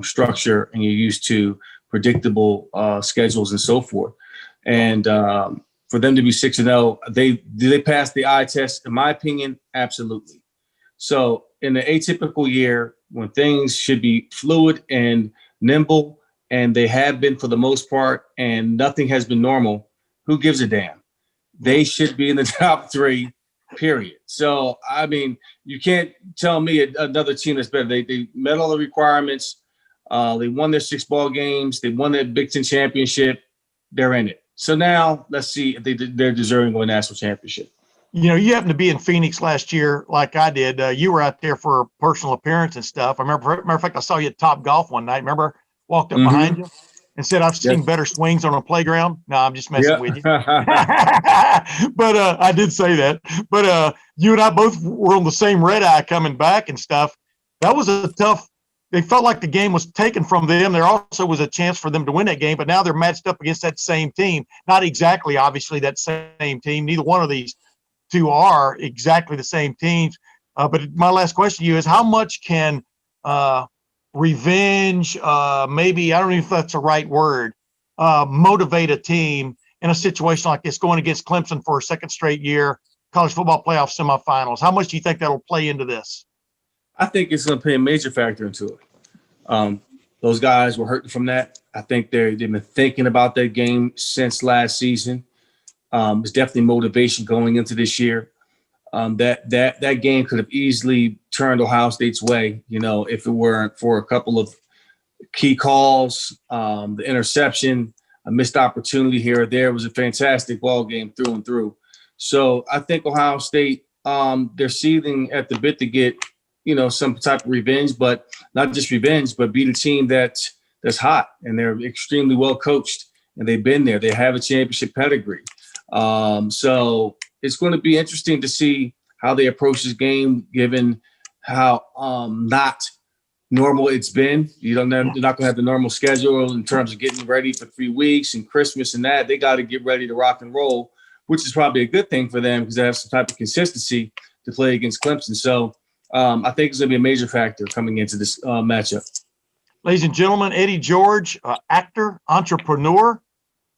structure and you're used to predictable schedules and so forth. And for them to be 6-0, did they pass the eye test? In my opinion, absolutely. So in an atypical year, when things should be fluid and nimble, and they have been for the most part, and nothing has been normal, who gives a damn? They should be in the top 3, period. So, I mean, you can't tell me another team that's better. They met all the requirements. They won their 6 ball games. They won their Big Ten championship. They're in it. So now let's see if they're deserving of a national championship. You know, you happened to be in Phoenix last year like I did. You were out there for a personal appearance and stuff. I remember, matter of fact, I saw you at Top Golf one night. Remember? Walked up behind you and said, I've seen better swings on a playground. No, I'm just messing with you. But I did say that. But you and I both were on the same red eye coming back and stuff. That was a tough – they felt like the game was taken from them. There also was a chance for them to win that game, but now they're matched up against that same team. Not exactly, obviously, that same team. Neither one of these two are exactly the same teams. But my last question to you is, how much can revenge, maybe, I don't know if that's the right word, motivate a team in a situation like this, going against Clemson for a second straight year, college football playoff semifinals? How much do you think that'll play into this? I think it's going to play a major factor into it. Those guys were hurting from that. I think they've been thinking about that game since last season. There's definitely motivation going into this year. That game could have easily turned Ohio State's way, you know, if it weren't for a couple of key calls, the interception, a missed opportunity here or there. It was a fantastic ball game through and through. So I think Ohio State, they're seething at the bit to get, you know, some type of revenge, but not just revenge, but beat a team that's hot, and they're extremely well coached, and they've been there. They have a championship pedigree. So it's going to be interesting to see how they approach this game, given how not normal it's been. You're not going to have the normal schedule in terms of getting ready for 3 weeks and Christmas and that. They got to get ready to rock and roll, which is probably a good thing for them because they have some type of consistency to play against Clemson. So I think it's going to be a major factor coming into this matchup. Ladies and gentlemen, Eddie George, actor, entrepreneur,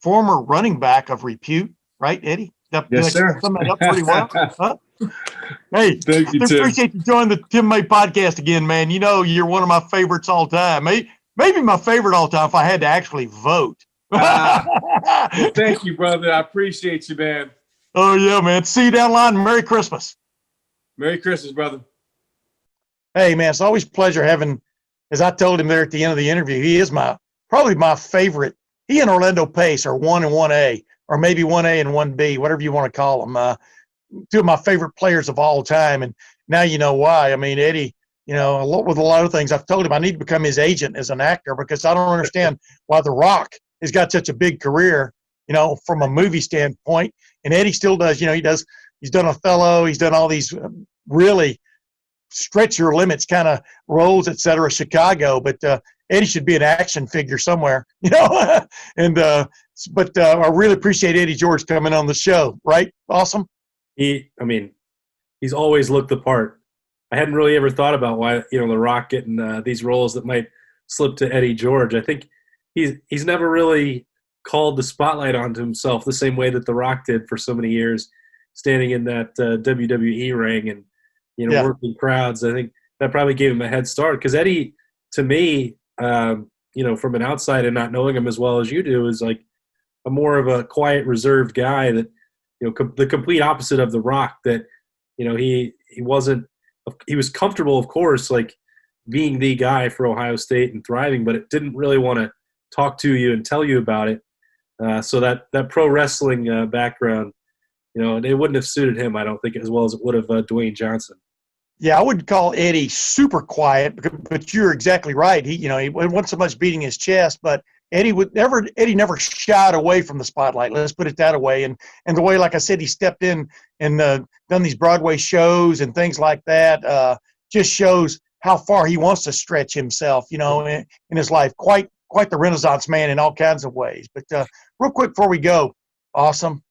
former running back of repute, right, Eddie? Yes, sir. Sum that up pretty well. Huh? Hey, thank you, Tim. Appreciate you joining the Tim May podcast again, man. You know, you're one of my favorites all time. Maybe my favorite all time if I had to actually vote. Well, thank you, brother. I appreciate you, man. Oh, yeah, man. See you down the line. Merry Christmas. Merry Christmas, brother. Hey, man, it's always a pleasure having, as I told him there at the end of the interview, he is probably my favorite. He and Orlando Pace are 1 and 1A, or maybe 1A and 1B, whatever you want to call them. Two of my favorite players of all time, and now you know why. I mean, Eddie, you know, with a lot of things, I've told him I need to become his agent as an actor because I don't understand why The Rock has got such a big career, you know, from a movie standpoint, and Eddie still does. You know, he's done Othello, he's done all these really stretch your limits kind of roles, et cetera, Chicago, but Eddie should be an action figure somewhere, you know. And but I really appreciate Eddie George coming on the show. Right? Awesome. He's always looked the part. I hadn't really ever thought about why, you know, The Rock getting these roles that might slip to Eddie George. I think he's never really called the spotlight onto himself the same way that The Rock did for so many years, standing in that WWE ring and, you know, working crowds. I think that probably gave him a head start because Eddie, to me, you know, from an outside and not knowing him as well as you do, is like a more of a quiet, reserved guy that, you know, the complete opposite of The Rock. That, you know, he was comfortable, of course, like being the guy for Ohio State and thriving, but it didn't really want to talk to you and tell you about it. So that pro wrestling background, you know, it wouldn't have suited him, I don't think, as well as it would have Dwayne Johnson. Yeah, I wouldn't call Eddie super quiet, but you're exactly right. He wasn't so much beating his chest, but Eddie never shied away from the spotlight. Let's put it that way. And the way, like I said, he stepped in and done these Broadway shows and things like that just shows how far he wants to stretch himself, you know, in his life. Quite the Renaissance man in all kinds of ways. But real quick before we go, awesome.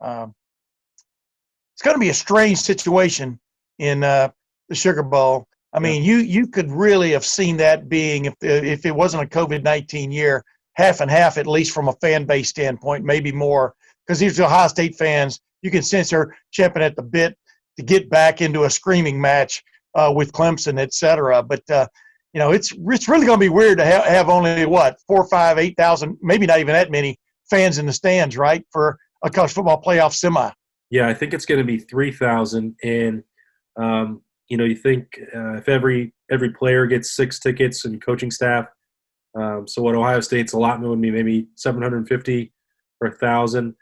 It's going to be a strange situation in the Sugar Bowl. I mean, you could really have seen that being, if it wasn't a COVID-19 year, half and half, at least from a fan base standpoint, maybe more, because these Ohio State fans, you can sense they're champing at the bit to get back into a screaming match with Clemson, et cetera. But, it's really going to be weird to have only, 4, 5, 8,000, maybe not even that many fans in the stands, right, for a college football playoff semi. Yeah, I think it's going to be 3,000. And, you think if every player gets 6 tickets and coaching staff, so what Ohio State's allotment would be maybe 750 or 1,000.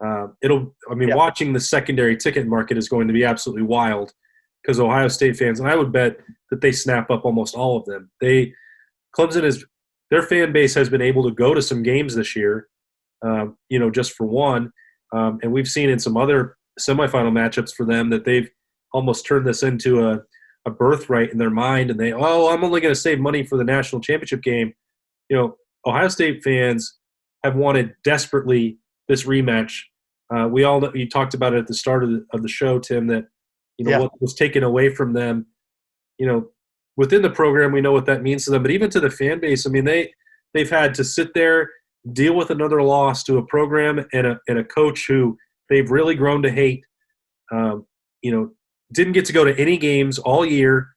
Watching the secondary ticket market is going to be absolutely wild because Ohio State fans, and I would bet that they snap up almost all of them. Their fan base has been able to go to some games this year, just for one. And we've seen in some other semifinal matchups for them that they've almost turned this into a birthright in their mind. And I'm only going to save money for the national championship game. Ohio State fans have wanted desperately this rematch. We all know, you talked about it at the start of the show, Tim, that what was taken away from them. Within the program, we know what that means to them, but even to the fan base, I mean, they've had to sit there, deal with another loss to a program and a coach who they've really grown to hate. Didn't get to go to any games all year.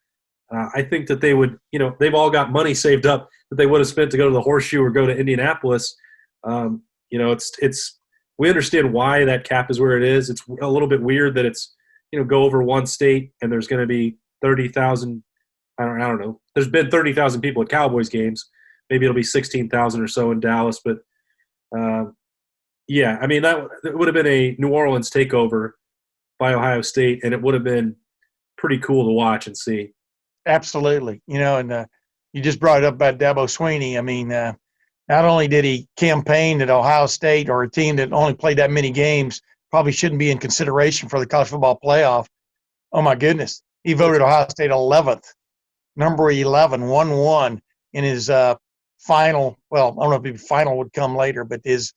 I think that they would, they've all got money saved up that they would have spent to go to the Horseshoe or go to Indianapolis. We understand why that cap is where it is. It's a little bit weird that it's, go over one state and there's going to be 30,000. I don't know. There's been 30,000 people at Cowboys games. Maybe it'll be 16,000 or so in Dallas. But, that would have been a New Orleans takeover by Ohio State, and it would have been pretty cool to watch and see. Absolutely. And you just brought it up about Dabo Swinney. I mean, not only did he campaign that Ohio State, or a team that only played that many games, probably shouldn't be in consideration for the college football playoff. Oh, my goodness. He voted Ohio State 11th, number 11, 1-1 in his final. Well, I don't know if the final would come later, but his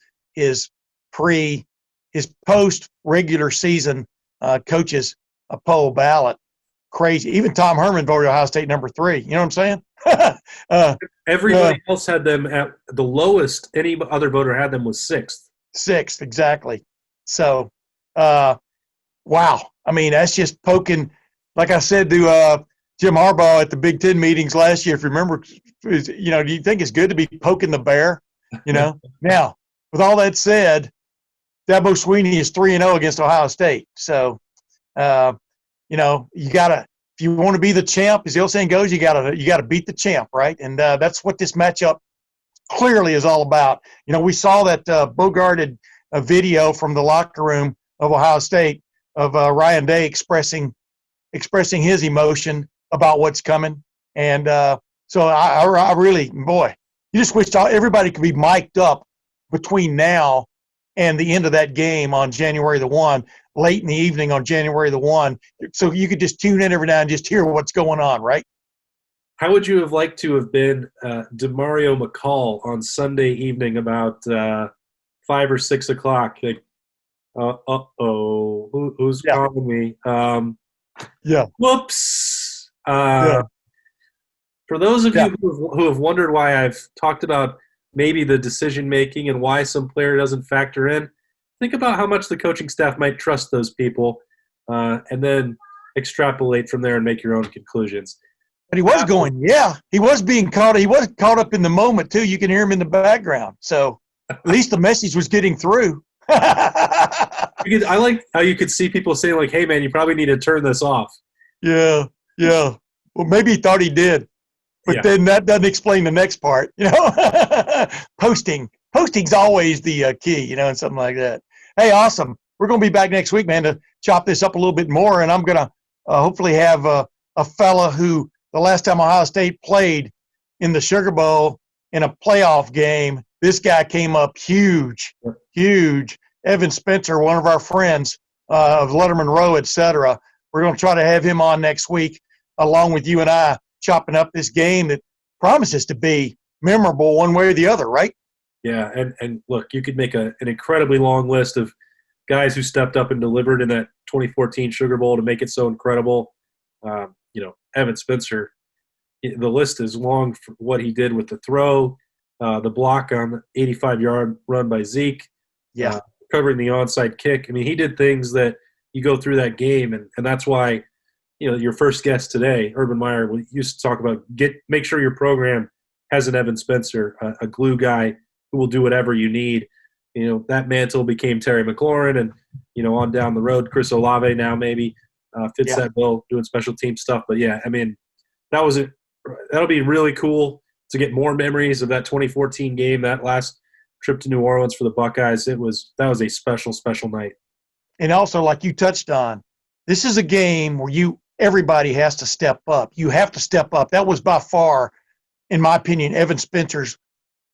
post-regular season coaches a poll ballot. Crazy. Even Tom Herman voted Ohio State number 3. You know what I'm saying? Everybody else had them at the lowest. Any other voter had them was 6th. 6th, exactly. So, wow. I mean, that's just poking. Like I said to Jim Harbaugh at the Big Ten meetings last year, if you remember, do you think it's good to be poking the bear? Now, with all that said, Dabo Swinney is 3-0 against Ohio State. So, you gotta, if you want to be the champ, as the old saying goes, you gotta beat the champ, right? And that's what this matchup clearly is all about. We saw that Bogarted video from the locker room of Ohio State of Ryan Day expressing his emotion about what's coming. And so I really, boy, you just wish everybody could be mic'd up between now and the end of that game on January the 1, late in the evening on January the 1, so you could just tune in every now and just hear what's going on, right? How would you have liked to have been DeMario McCall on Sunday evening about 5 or 6 o'clock? Like, who's calling me? Whoops. For those of you who have wondered why I've talked about maybe the decision-making and why some player doesn't factor in, think about how much the coaching staff might trust those people and then extrapolate from there and make your own conclusions. But he was he was being caught. He was caught up in the moment, too. You can hear him in the background. So at least the message was getting through. I like how you could see people saying, like, hey, man, you probably need to turn this off. Yeah. Well, maybe he thought he did. But then that doesn't explain the next part, Posting's always the key, and something like that. Hey, awesome. We're going to be back next week, man, to chop this up a little bit more. And I'm going to hopefully have a fella who the last time Ohio State played in the Sugar Bowl in a playoff game, this guy came up huge. Evan Spencer, one of our friends of Lettermen Row, et cetera. We're going to try to have him on next week along with you and I, chopping up this game that promises to be memorable one way or the other, right? Yeah, and look, you could make an incredibly long list of guys who stepped up and delivered in that 2014 Sugar Bowl to make it so incredible. Evan Spencer, the list is long for what he did with the throw, the block on the 85-yard run by Zeke, covering the onside kick. I mean, he did things that you go through that game, and that's why, your first guest today, Urban Meyer, we used to talk about make sure your program has an Evan Spencer, a glue guy who will do whatever you need. That mantle became Terry McLaurin, and, on down the road, Chris Olave now maybe fits that bill doing special team stuff. But, yeah, I mean, that'll be really cool to get more memories of that 2014 game, that last trip to New Orleans for the Buckeyes. That was a special, special night. And also, like you touched on, this is a game where everybody has to step up. You have to step up. That was by far, in my opinion, Evan Spencer's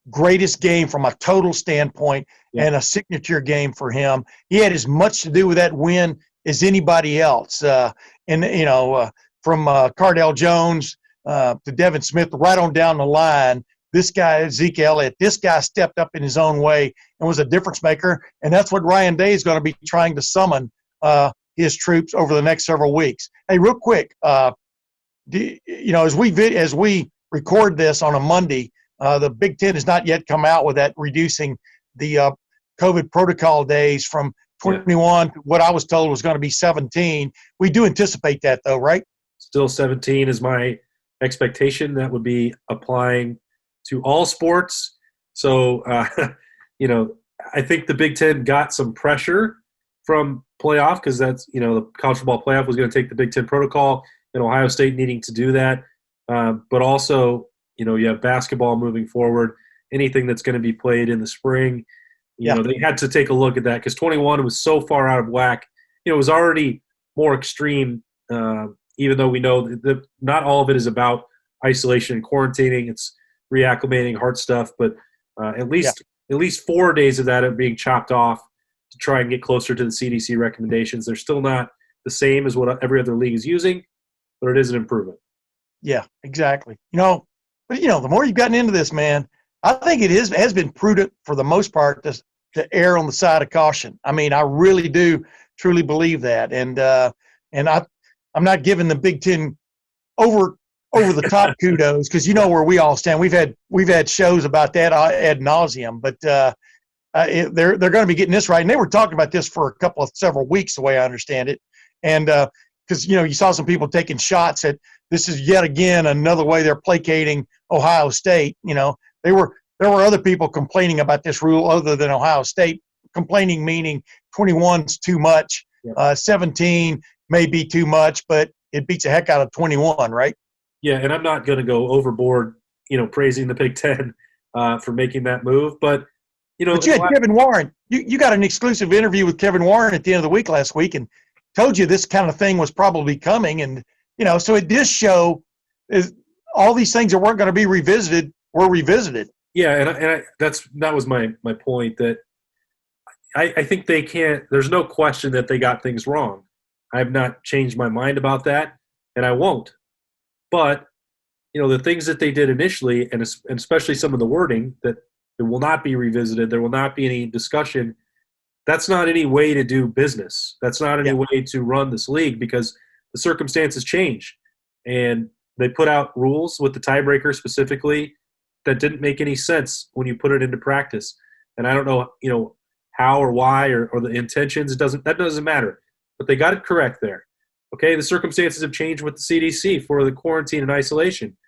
greatest game from a total standpoint and a signature game for him. He had as much to do with that win as anybody else. From Cardell Jones to Devin Smith, right on down the line, this guy, Zeke Elliott, this guy stepped up in his own way and was a difference maker. And that's what Ryan Day is going to be trying to summon his troops over the next several weeks. Hey, real quick, as we record this on a Monday, the Big Ten has not yet come out with that reducing the COVID protocol days from 21 to what I was told was going to be 17. We do anticipate that, though, right? Still 17 is my expectation. That would be applying to all sports. So, I think the Big Ten got some pressure from playoff because that's, the college football playoff was going to take the Big Ten protocol and Ohio State needing to do that. But also, you have basketball moving forward, anything that's going to be played in the spring. They had to take a look at that because 21 was so far out of whack. It was already more extreme, even though we know that not all of it is about isolation and quarantining. It's reacclimating, hard stuff. But at least 4 days of that are being chopped off to try and get closer to the CDC recommendations. They're still not the same as what every other league is using, but it is an improvement. Yeah, exactly. But the more you've gotten into this, man, I think it has been prudent for the most part to err on the side of caution. I mean, I really do truly believe that, and I'm not giving the Big Ten over the top kudos because where we all stand. We've had shows about that ad nauseum, but they're going to be getting this right, and they were talking about this for several weeks, the way I understand it, and because you saw some people taking shots at. This is yet again another way they're placating Ohio State. There were other people complaining about this rule other than Ohio State. Complaining meaning 21's too much, 17 may be too much, but it beats the heck out of 21, right? Yeah, and I'm not going to go overboard, praising the Big Ten for making that move, but But you had Kevin Warren. You got an exclusive interview with Kevin Warren at the end of the week last week, and told you this kind of thing was probably coming, and. So it does show is all these things that weren't going to be revisited were revisited. Yeah, and that was my point, that I think they can't – there's no question that they got things wrong. I have not changed my mind about that, and I won't. But, the things that they did initially, and especially some of the wording, that it will not be revisited, there will not be any discussion, that's not any way to do business. That's not any way to run this league because – the circumstances change, and they put out rules with the tiebreaker specifically that didn't make any sense when you put it into practice. And I don't know, how or why or the intentions. That doesn't matter. But they got it correct there. Okay, the circumstances have changed with the CDC for the quarantine and isolation.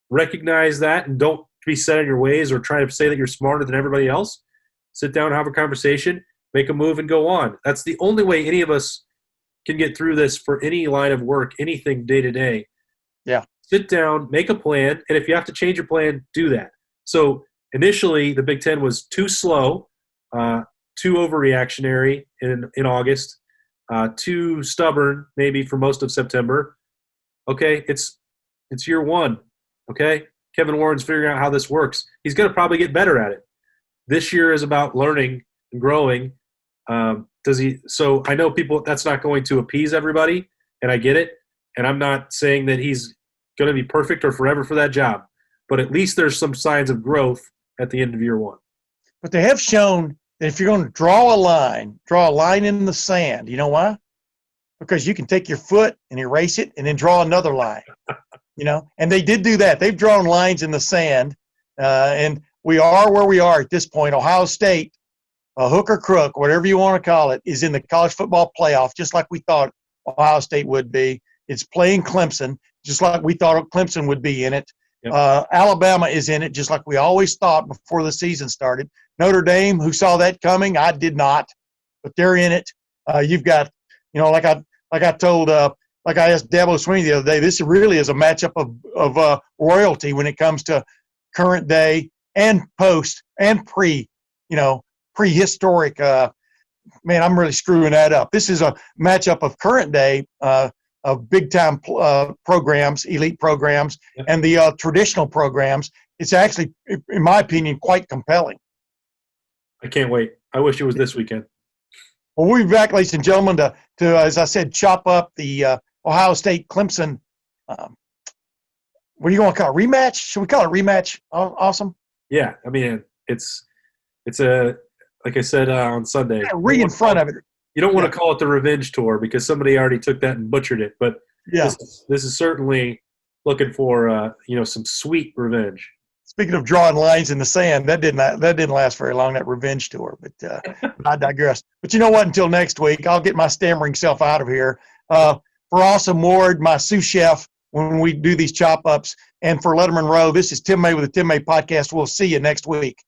Recognize that and don't be set in your ways or try to say that you're smarter than everybody else. Sit down, have a conversation, make a move, and go on. That's the only way any of us can get through this for any line of work, anything day to day. Yeah. Sit down, make a plan, and if you have to change your plan, do that. So initially, the Big Ten was too slow, too overreactionary in August, too stubborn maybe for most of September. Okay, it's year one. Okay, Kevin Warren's figuring out how this works. He's going to probably get better at it. This year is about learning and growing. So I know that's not going to appease everybody, and I get it. And I'm not saying that he's going to be perfect or forever for that job, but at least there's some signs of growth at the end of year one. But they have shown that if you're going to draw a line in the sand, you know why? because you can take your foot and erase it and then draw another line, and they did do that. They've drawn lines in the sand, and we are where we are at this point. Ohio State, hook or crook, whatever you want to call it, is in the college football playoff, just like we thought Ohio State would be. It's playing Clemson, just like we thought Clemson would be in it. Yep. Alabama is in it, just like we always thought before the season started. Notre Dame, who saw that coming? I did not, but they're in it. You've got, like I asked Dabo Sweeney the other day, this really is a matchup of royalty when it comes to current day and post and prehistoric. Man, I'm really screwing that up. This is a matchup of current day of big-time programs, elite programs, and the traditional programs. It's actually, in my opinion, quite compelling. I can't wait. I wish it was this weekend. Well, we'll be back, ladies and gentlemen, to as I said, chop up the Ohio State-Clemson, what are you going to call it, rematch? Should we call it rematch? Awesome? Yeah, I mean, it's a, like I said on Sunday. Yeah, in front of it. You don't want to call it the revenge tour because somebody already took that and butchered it. But this is certainly looking for some sweet revenge. Speaking of drawing lines in the sand, that didn't last very long, that revenge tour. But I digress. But you know what? Until next week, I'll get my stammering self out of here. For Awesome Ward, my sous chef, when we do these chop ups, and for Lettermen Row, this is Tim May with the Tim May Podcast. We'll see you next week.